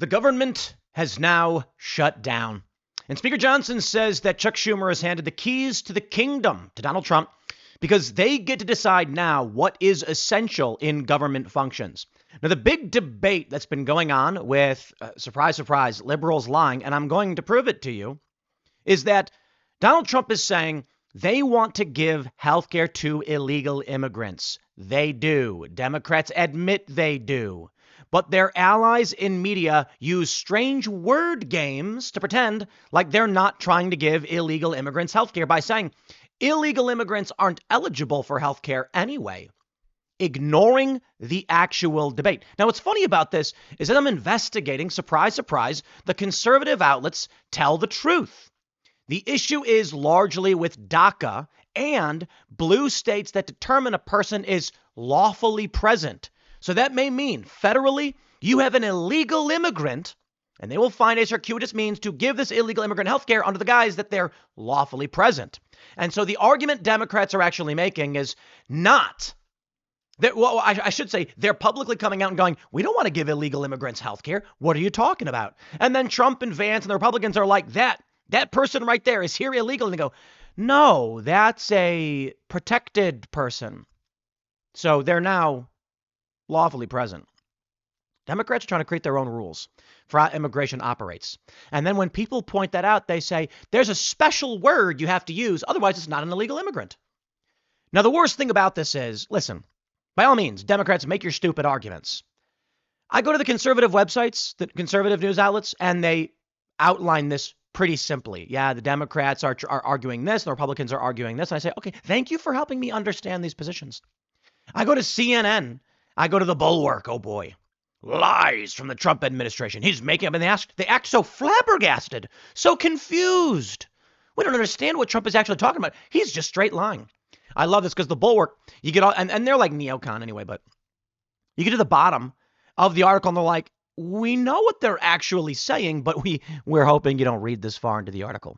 The government has now shut down. And Speaker Johnson says that Chuck Schumer has handed the keys to the kingdom to Donald Trump because they get to decide now what is essential in government functions. Now, the big debate that's been going on with, surprise, surprise, liberals lying, and I'm going to prove it to you, is that Donald Trump is saying they want to give health care to illegal immigrants. They do. Democrats admit they do. But their allies in media use strange word games to pretend like they're not trying to give illegal immigrants health care by saying illegal immigrants aren't eligible for health care anyway, ignoring the actual debate. Now, what's funny about this is that I'm investigating, surprise, surprise, the conservative outlets tell the truth. The issue is largely with DACA and blue states that determine a person is lawfully present. So that may mean federally, you have an illegal immigrant, and they will find a circuitous means to give this illegal immigrant health care under the guise that they're lawfully present. And so the argument Democrats are actually making is not that, well, I should say they're publicly coming out and going, we don't want to give illegal immigrants health care. What are you talking about? And then Trump and Vance and the Republicans are like, that person right there is here illegal. And they go, no, that's a protected person. So they're now lawfully present. Democrats are trying to create their own rules for how immigration operates. And then when people point that out, they say there's a special word you have to use. Otherwise, it's not an illegal immigrant. Now, the worst thing about this is, listen, by all means, Democrats, make your stupid arguments. I go to the conservative websites, the conservative news outlets, and they outline this pretty simply. Yeah, the Democrats are arguing this, and the Republicans are arguing this. And I say, okay, thank you for helping me understand these positions. I go to CNN. I go to the Bulwark. Oh, boy. Lies from the Trump administration. He's making up, and they act so flabbergasted, so confused. We don't understand what Trump is actually talking about. He's just straight lying. I love this because the Bulwark, you get all, and they're like neocon anyway, but you get to the bottom of the article and they're like, we know what they're actually saying, but we're hoping you don't read this far into the article.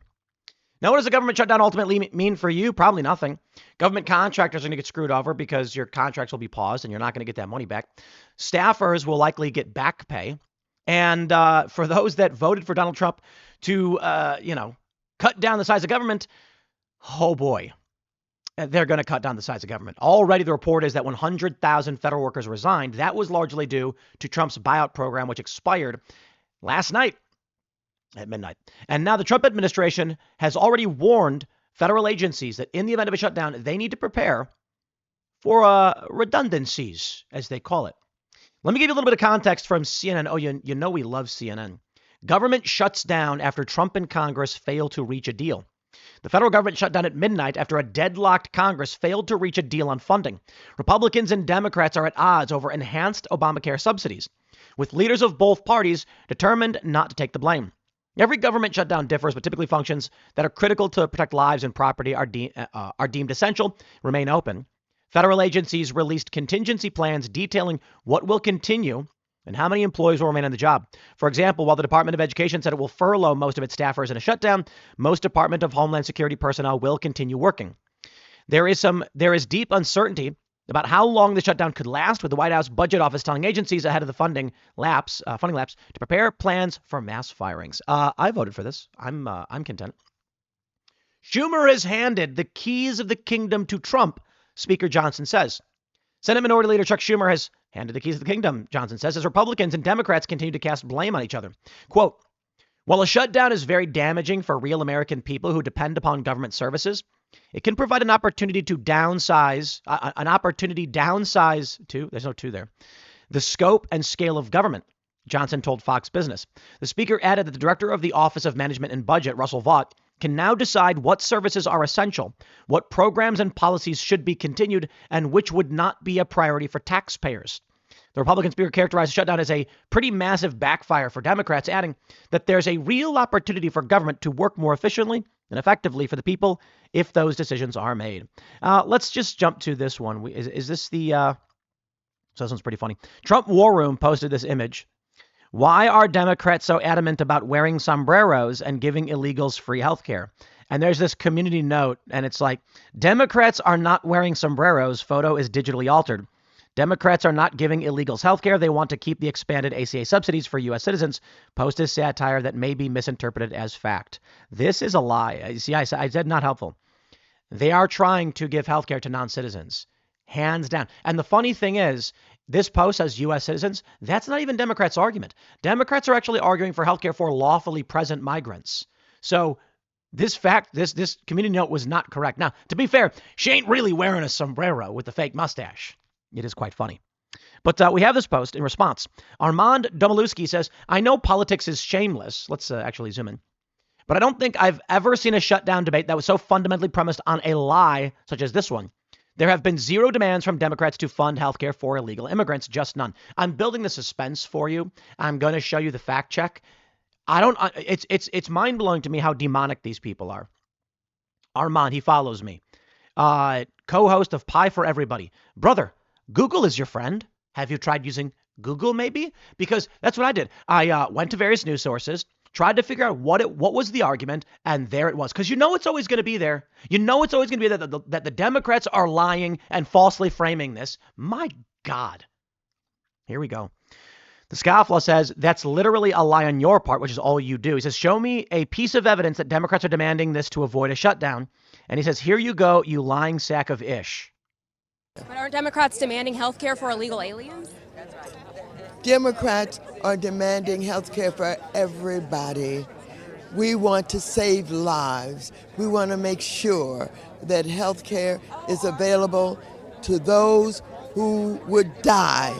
Now, what does the government shutdown ultimately mean for you? Probably nothing. Government contractors are going to get screwed over because your contracts will be paused and you're not going to get that money back. Staffers will likely get back pay. And for those that voted for Donald Trump to, cut down the size of government, oh boy, they're going to cut down the size of government. Already the report is that 100,000 federal workers resigned. That was largely due to Trump's buyout program, which expired last night at midnight. And now the Trump administration has already warned federal agencies that in the event of a shutdown, they need to prepare for redundancies, as they call it. Let me give you a little bit of context from CNN. Oh, you know we love CNN. Government shuts down after Trump and Congress fail to reach a deal. The federal government shut down at midnight after a deadlocked Congress failed to reach a deal on funding. Republicans and Democrats are at odds over enhanced Obamacare subsidies, with leaders of both parties determined not to take the blame. Every government shutdown differs, but typically functions that are critical to protect lives and property are deemed essential, remain open. Federal agencies released contingency plans detailing what will continue and how many employees will remain on the job. For example, while the Department of Education said it will furlough most of its staffers in a shutdown, most Department of Homeland Security personnel will continue working. There is deep uncertainty about how long the shutdown could last, with the White House Budget Office telling agencies ahead of the funding lapse to prepare plans for mass firings. I voted for this. I'm content. Schumer has handed the keys of the kingdom to Trump, Speaker Johnson says. Senate Minority Leader Chuck Schumer has handed the keys of the kingdom, Johnson says, as Republicans and Democrats continue to cast blame on each other. Quote, while a shutdown is very damaging for real American people who depend upon government services, it can provide an opportunity to downsize to, there's no to there, the scope and scale of government, Johnson told Fox Business. The speaker added that the director of the Office of Management and Budget, Russell Vought, can now decide what services are essential, what programs and policies should be continued, and which would not be a priority for taxpayers. The Republican speaker characterized the shutdown as a pretty massive backfire for Democrats, adding that there's a real opportunity for government to work more efficiently and effectively for the people if those decisions are made. Let's just jump to this one. Is this the... So this one's pretty funny. Trump War Room posted this image. Why are Democrats so adamant about wearing sombreros and giving illegals free health care? And there's this community note, and it's like, Democrats are not wearing sombreros. Photo is digitally altered. Democrats are not giving illegals health care. They want to keep the expanded ACA subsidies for U.S. citizens. Post is satire that may be misinterpreted as fact. This is a lie. See, I said not helpful. They are trying to give health care to non-citizens, hands down. And the funny thing is, this post says U.S. citizens. That's not even Democrats' argument. Democrats are actually arguing for health care for lawfully present migrants. So this community note was not correct. Now, to be fair, she ain't really wearing a sombrero with the fake mustache. It is quite funny. But we have this post in response. Armand Domalewski says, I know politics is shameless. Let's actually zoom in. But I don't think I've ever seen a shutdown debate that was so fundamentally premised on a lie such as this one. There have been zero demands from Democrats to fund healthcare for illegal immigrants, just none. I'm building the suspense for you. I'm going to show you the fact check. It's mind-blowing to me how demonic these people are. Armand, he follows me. Co-host of Pie for Everybody. Brother, Google is your friend. Have you tried using Google maybe? Because that's what I did. I went to various news sources, tried to figure out what was the argument, and there it was. Because you know it's always going to be there. You know it's always going to be there that the Democrats are lying and falsely framing this. My God. Here we go. The scofflaw says, that's literally a lie on your part, which is all you do. He says, show me a piece of evidence that Democrats are demanding this to avoid a shutdown. And he says, here you go, you lying sack of ish. But aren't Democrats demanding health care for illegal aliens? Democrats are demanding health care for everybody. We want to save lives. We want to make sure that health care is available to those who would die,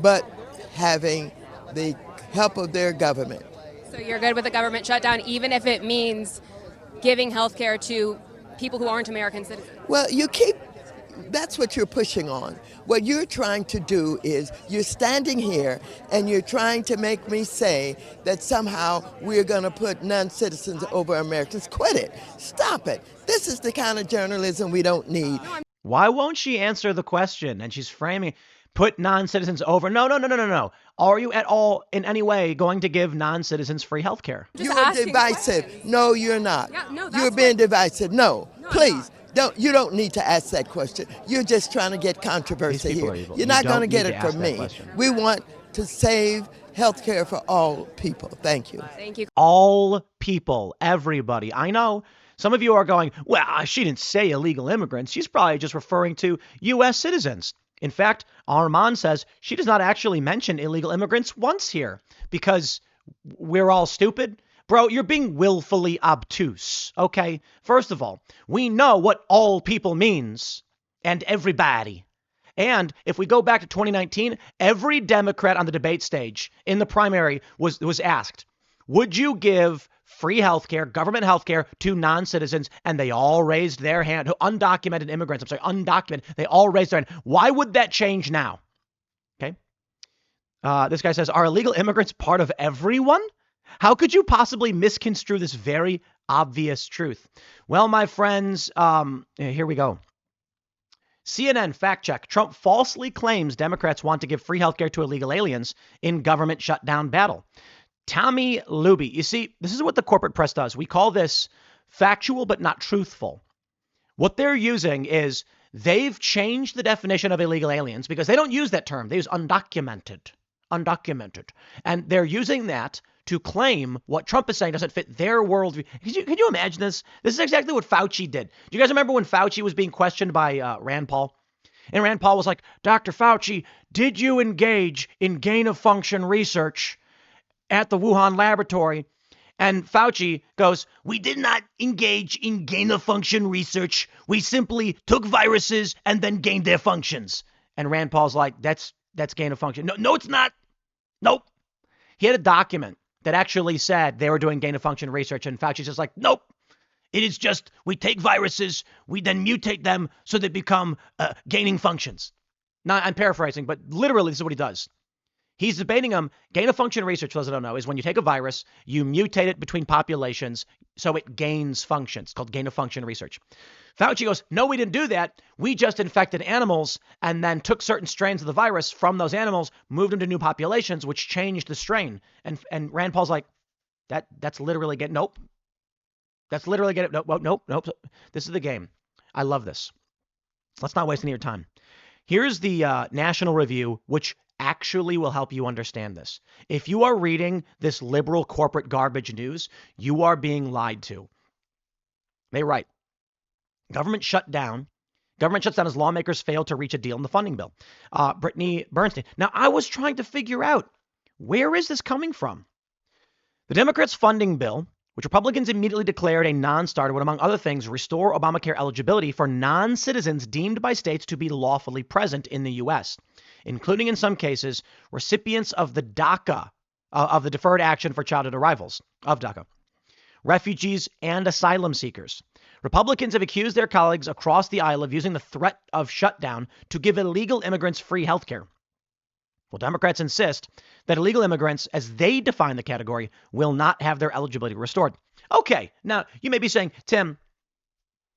but having the help of their government. So you're good with the government shutdown, even if it means giving health care to people who aren't American citizens? Well, that's what you're pushing on. What you're trying to do is you're standing here and you're trying to make me say that somehow we're going to put non-citizens over Americans. Quit it. Stop it. This is the kind of journalism we don't need. Why won't she answer the question? And she's framing, put non-citizens over. No. Are you at all in any way going to give non-citizens free health care? You are divisive. No, you're not. Yeah, no, you're being divisive. No, please. You don't need to ask that question. You're just trying to get controversy here. You're not going to get it from me. We want to save health care for all people. Thank you. Thank you. All people, everybody. I know some of you are going, well, she didn't say illegal immigrants. She's probably just referring to U.S. citizens. In fact, Armand says she does not actually mention illegal immigrants once here because we're all stupid. Bro, you're being willfully obtuse, okay? First of all, we know what all people means and everybody. And if we go back to 2019, every Democrat on the debate stage in the primary was asked, would you give free health care, government health care to non-citizens? And they all raised their hand. Undocumented immigrants, undocumented. They all raised their hand. Why would that change now? Okay. This guy says, are illegal immigrants part of everyone? How could you possibly misconstrue this very obvious truth? Well, my friends, here we go. CNN fact check. Trump falsely claims Democrats want to give free healthcare to illegal aliens in government shutdown battle. Tommy Luby. You see, this is what the corporate press does. We call this factual but not truthful. What they're using is they've changed the definition of illegal aliens because they don't use that term. They use undocumented. And they're using that to claim what Trump is saying doesn't fit their worldview. Can you imagine this? This is exactly what Fauci did. Do you guys remember when Fauci was being questioned by Rand Paul? And Rand Paul was like, Dr. Fauci, did you engage in gain-of-function research at the Wuhan laboratory? And Fauci goes, we did not engage in gain-of-function research. We simply took viruses and then gained their functions. And Rand Paul's like, that's gain-of-function. No, it's not. Nope. He had a document that actually said they were doing gain-of-function research, and Fauci's just like, nope. It is just, we take viruses, we then mutate them so they become gaining functions. Now, I'm paraphrasing, but literally this is what he does. He's debating them. Gain-of-function research, for those that don't know, is when you take a virus, you mutate it between populations so it gains functions. It's called gain-of-function research. Fauci goes, no, we didn't do that. We just infected animals and then took certain strains of the virus from those animals, moved them to new populations, which changed the strain. And Rand Paul's like, that's literally nope. That's literally nope. This is the game. I love this. Let's not waste any of your time. Here's the National Review, which actually will help you understand this. If you are reading this liberal corporate garbage news, you are being lied to. They write, Government shuts down as lawmakers fail to reach a deal in the funding bill. Brittany Bernstein. Now, I was trying to figure out, where is this coming from? The Democrats' funding bill, which Republicans immediately declared a non-starter, would, among other things, restore Obamacare eligibility for non-citizens deemed by states to be lawfully present in the U.S., including, in some cases, recipients of the DACA, of the Deferred Action for Childhood Arrivals, of DACA, refugees, and asylum seekers. Republicans have accused their colleagues across the aisle of using the threat of shutdown to give illegal immigrants free health care. Well, Democrats insist that illegal immigrants, as they define the category, will not have their eligibility restored. Okay, now you may be saying, Tim,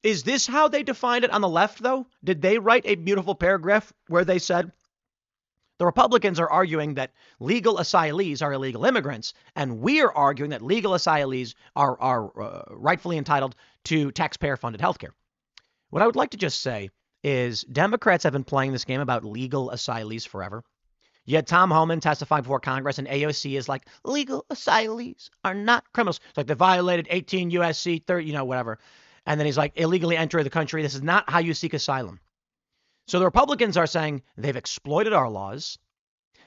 is this how they defined it on the left, though? Did they write a beautiful paragraph where they said, the Republicans are arguing that legal asylees are illegal immigrants, and we are arguing that legal asylees are rightfully entitled to taxpayer-funded health care? What I would like to just say is Democrats have been playing this game about legal asylees forever. You had Tom Homan testify before Congress, and AOC is like, legal asylees are not criminals. It's like they violated 18 U.S.C. 30, whatever. And then he's like, illegally enter the country. This is not how you seek asylum. So the Republicans are saying they've exploited our laws.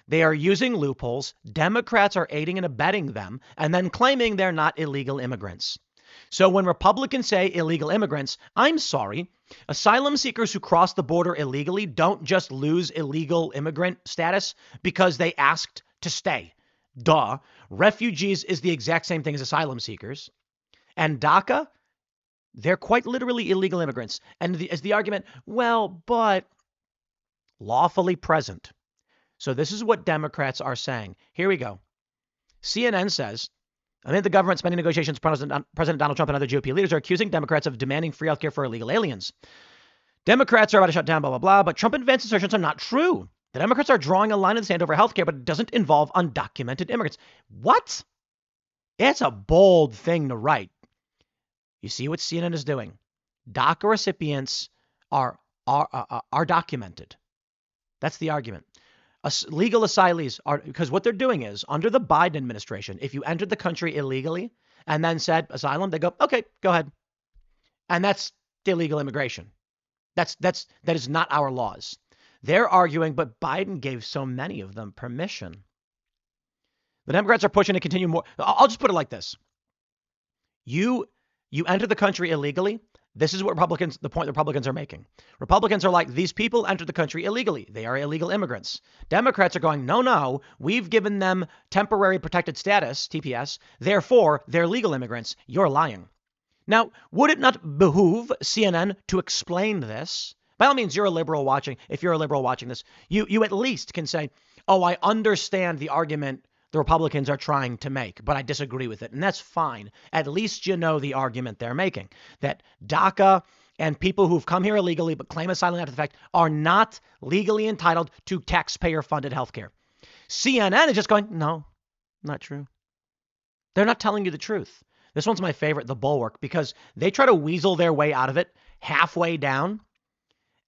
They are using loopholes. Democrats are aiding and abetting them, and then claiming they're not illegal immigrants. So when Republicans say illegal immigrants, I'm sorry, asylum seekers who cross the border illegally don't just lose illegal immigrant status because they asked to stay. Duh. Refugees is the exact same thing as asylum seekers. And DACA, they're quite literally illegal immigrants. And as the argument, well, but lawfully present. So this is what Democrats are saying. Here we go. CNN says, amid the government spending negotiations, President Donald Trump and other GOP leaders are accusing Democrats of demanding free healthcare for illegal aliens. Democrats are about to shut down, blah, blah, blah, but Trump advanced assertions are not true. The Democrats are drawing a line in the sand over healthcare, but it doesn't involve undocumented immigrants. What? It's a bold thing to write. You see what CNN is doing. DACA recipients are documented. That's the argument. Legal asylees are, because what they're doing is, under the Biden administration, if you entered the country illegally and then said asylum, they go, okay, go ahead. And that's illegal immigration. That is not our laws. They're arguing, but Biden gave so many of them permission. The Democrats are pushing to continue more. I'll just put it like this. You enter the country illegally. This is what the point the Republicans are making. Republicans are like, these people entered the country illegally. They are illegal immigrants. Democrats are going, no, we've given them temporary protected status, TPS. Therefore, they're legal immigrants. You're lying. Now, would it not behoove CNN to explain this? By all means, you're a liberal watching. If you're a liberal watching this, you at least can say, oh, I understand the argument the Republicans are trying to make, but I disagree with it. And that's fine. At least you know the argument they're making, that DACA and people who've come here illegally but claim asylum after the fact are not legally entitled to taxpayer-funded health care. CNN is just going, no, not true. They're not telling you the truth. This one's my favorite, The Bulwark, because they try to weasel their way out of it halfway down.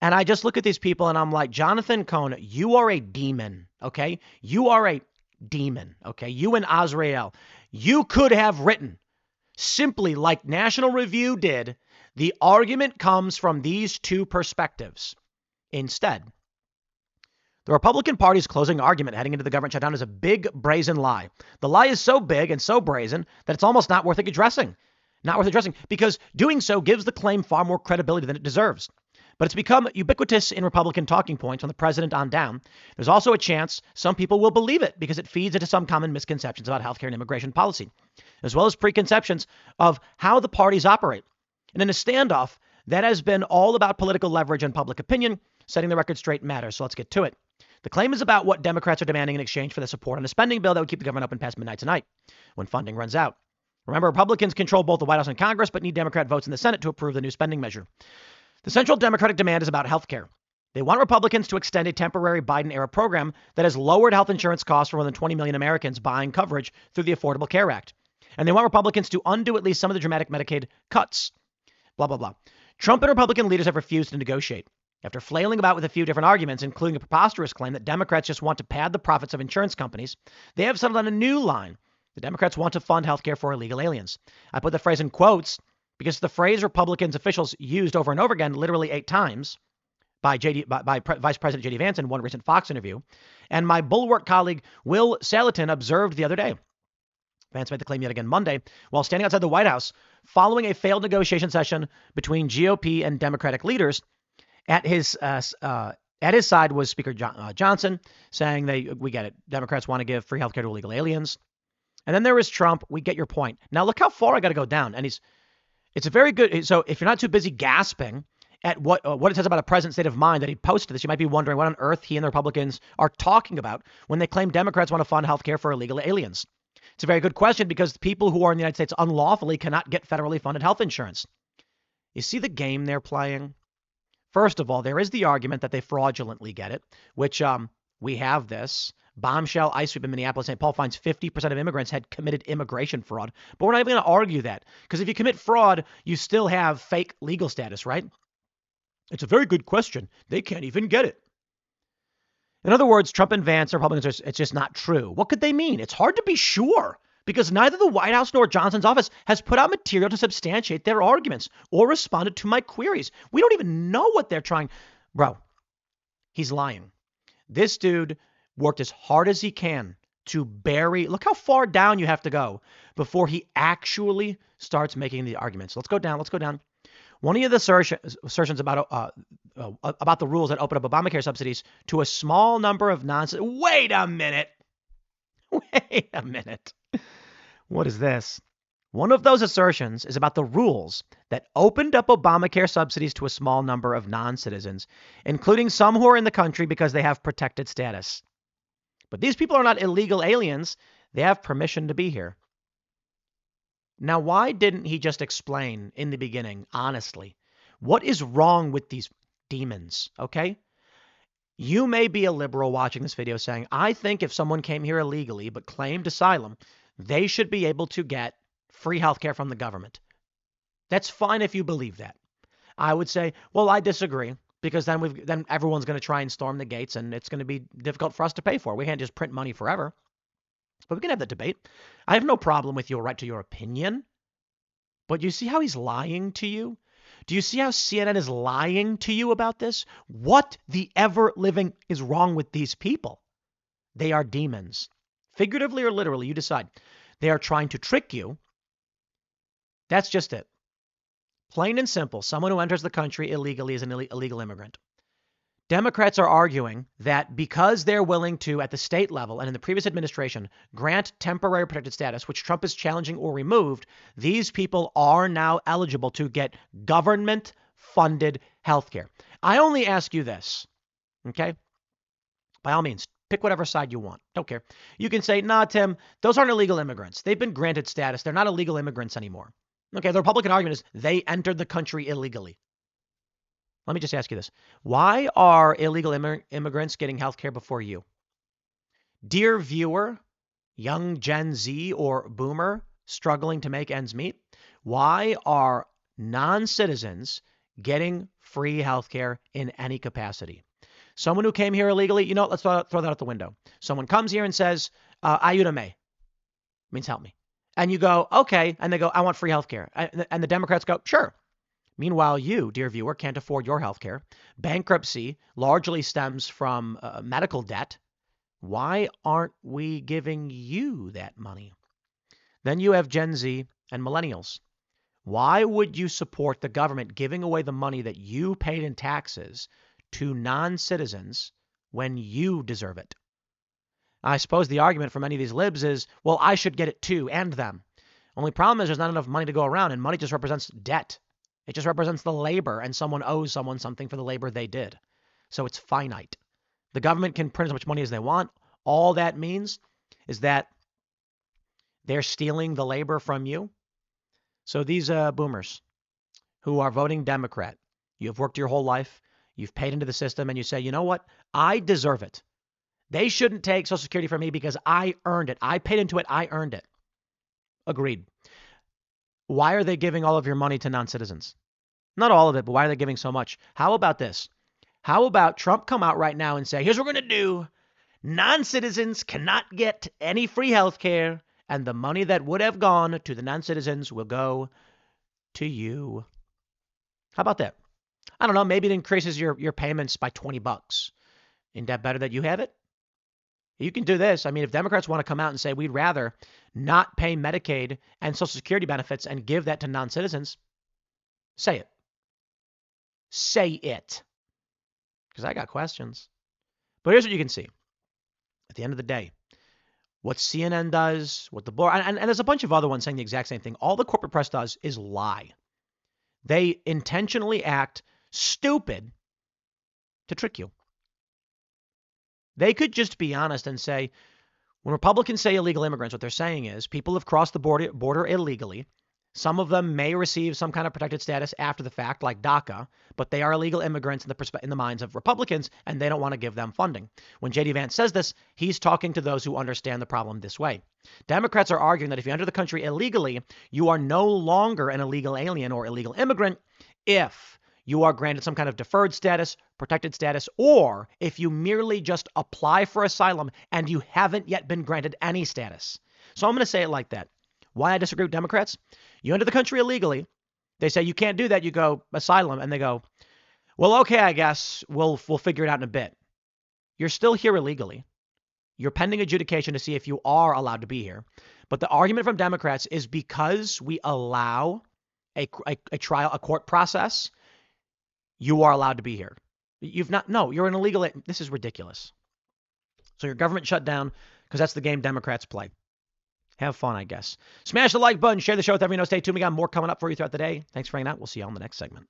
And I just look at these people and I'm like, Jonathan Cohn, you are a demon, okay? You are a demon, okay? You and Azrael, you could have written simply like National Review did, the argument comes from these two perspectives. Instead, the Republican Party's closing argument heading into the government shutdown is a big brazen lie. The lie is so big and so brazen that it's almost not worth addressing. Not worth addressing because doing so gives the claim far more credibility than it deserves. But it's become ubiquitous in Republican talking points from the president on down. There's also a chance some people will believe it because it feeds into some common misconceptions about healthcare and immigration policy, as well as preconceptions of how the parties operate. And in a standoff, that has been all about political leverage and public opinion. Setting the record straight matters. So let's get to it. The claim is about what Democrats are demanding in exchange for the support on a spending bill that would keep the government open past midnight tonight when funding runs out. Remember, Republicans control both the White House and Congress, but need Democrat votes in the Senate to approve the new spending measure. The central Democratic demand is about health care. They want Republicans to extend a temporary Biden-era program that has lowered health insurance costs for more than 20 million Americans buying coverage through the Affordable Care Act. And they want Republicans to undo at least some of the dramatic Medicaid cuts. Blah, blah, blah. Trump and Republican leaders have refused to negotiate. After flailing about with a few different arguments, including a preposterous claim that Democrats just want to pad the profits of insurance companies, they have settled on a new line. The Democrats want to fund health care for illegal aliens. I put the phrase in quotes because the phrase Republicans officials used over and over again, literally 8 times, by Vice President J.D. Vance in one recent Fox interview, and my bulwark colleague Will Salatin observed the other day. Vance made the claim yet again Monday while standing outside the White House following a failed negotiation session between GOP and Democratic leaders. At his side was Speaker Johnson saying we get it. Democrats want to give free healthcare to illegal aliens. And then there was Trump. We get your point. Now look how far I got to go down. And it's a very good. So if you're not too busy gasping at what it says about a president's state of mind that he posted this, you might be wondering what on earth he and the Republicans are talking about when they claim Democrats want to fund healthcare for illegal aliens. It's a very good question because people who are in the United States unlawfully cannot get federally funded health insurance. You see the game they're playing? First of all, there is the argument that they fraudulently get it, which we have this. Bombshell ice sweep in Minneapolis, St. Paul finds 50% of immigrants had committed immigration fraud. But we're not even going to argue that because if you commit fraud, you still have fake legal status, right? It's a very good question. They can't even get it. In other words, Trump and Vance, Republicans, it's just not true. What could they mean? It's hard to be sure because neither the White House nor Johnson's office has put out material to substantiate their arguments or responded to my queries. We don't even know what they're trying. Bro, he's lying. This dude worked as hard as he can to bury. Look how far down you have to go before he actually starts making the arguments. Let's go down. One of the assertions about the rules that open up Obamacare subsidies to a small number of Wait a minute. What is this? One of those assertions is about the rules that opened up Obamacare subsidies to a small number of non-citizens, including some who are in the country because they have protected status. But these people are not illegal aliens. They have permission to be here. Now, why didn't he just explain in the beginning, honestly, what is wrong with these demons, okay? You may be a liberal watching this video saying, I think if someone came here illegally but claimed asylum, they should be able to get free health care from the government. That's fine if you believe that. I would say, well, I disagree because then everyone's going to try and storm the gates and it's going to be difficult for us to pay for. We can't just print money forever. But we can have that debate. I have no problem with your right to your opinion. But you see how he's lying to you? Do you see how CNN is lying to you about this? What the ever-living is wrong with these people? They are demons. Figuratively or literally, you decide. They are trying to trick you. That's just it. Plain and simple. Someone who enters the country illegally is an illegal immigrant. Democrats are arguing that because they're willing to, at the state level and in the previous administration, grant temporary protected status, which Trump is challenging or removed, these people are now eligible to get government-funded health care. I only ask you this, okay? By all means, pick whatever side you want. Don't care. You can say, nah, Tim, those aren't illegal immigrants. They've been granted status. They're not illegal immigrants anymore. Okay, the Republican argument is they entered the country illegally. Let me just ask you this. Why are illegal immigrants getting health care before you? Dear viewer, young Gen Z or boomer struggling to make ends meet, why are non-citizens getting free health care in any capacity? Someone who came here illegally, let's throw that out the window. Someone comes here and says, ayuda me, means help me. And you go, okay. And they go, I want free health care. And the Democrats go, sure. Meanwhile, you, dear viewer, can't afford your health care. Bankruptcy largely stems from medical debt. Why aren't we giving you that money? Then you have Gen Z and millennials. Why would you support the government giving away the money that you paid in taxes to non-citizens when you deserve it? I suppose the argument for many of these libs is, well, I should get it too, and them. Only problem is there's not enough money to go around, and money just represents debt. It just represents the labor, and someone owes someone something for the labor they did. So it's finite. The government can print as much money as they want. All that means is that they're stealing the labor from you. So these boomers who are voting Democrat, you have worked your whole life, you've paid into the system, and you say, you know what? I deserve it. They shouldn't take Social Security from me because I earned it. I paid into it. I earned it. Agreed. Why are they giving all of your money to non-citizens? Not all of it, but why are they giving so much? How about this? How about Trump come out right now and say, here's what we're going to do. Non-citizens cannot get any free health care, and the money that would have gone to the non-citizens will go to you. How about that? I don't know. Maybe it increases your payments by $20. Isn't that better that you have it? You can do this. I mean, if Democrats want to come out and say we'd rather not pay Medicaid and Social Security benefits and give that to non-citizens, say it. Say it. Because I got questions. But here's what you can see. At the end of the day, what CNN does, what the board, and there's a bunch of other ones saying the exact same thing. All the corporate press does is lie. They intentionally act stupid to trick you. They could just be honest and say, when Republicans say illegal immigrants, what they're saying is people have crossed the border illegally. Some of them may receive some kind of protected status after the fact, like DACA, but they are illegal immigrants in the minds of Republicans, and they don't want to give them funding. When J.D. Vance says this, he's talking to those who understand the problem this way. Democrats are arguing that if you enter the country illegally, you are no longer an illegal alien or illegal immigrant if you are granted some kind of deferred status, protected status, or if you merely just apply for asylum and you haven't yet been granted any status. So I'm going to say it like that. Why I disagree with Democrats? You enter the country illegally. They say you can't do that. You go asylum, and they go, well, okay, I guess we'll figure it out in a bit. You're still here illegally. You're pending adjudication to see if you are allowed to be here. But the argument from Democrats is because we allow a court process, you are allowed to be here. You're an illegal. This is ridiculous. So your government shut down because that's the game Democrats play. Have fun, I guess. Smash the like button. Share the show with everyone. Stay tuned. We got more coming up for you throughout the day. Thanks for hanging out. We'll see you on the next segment.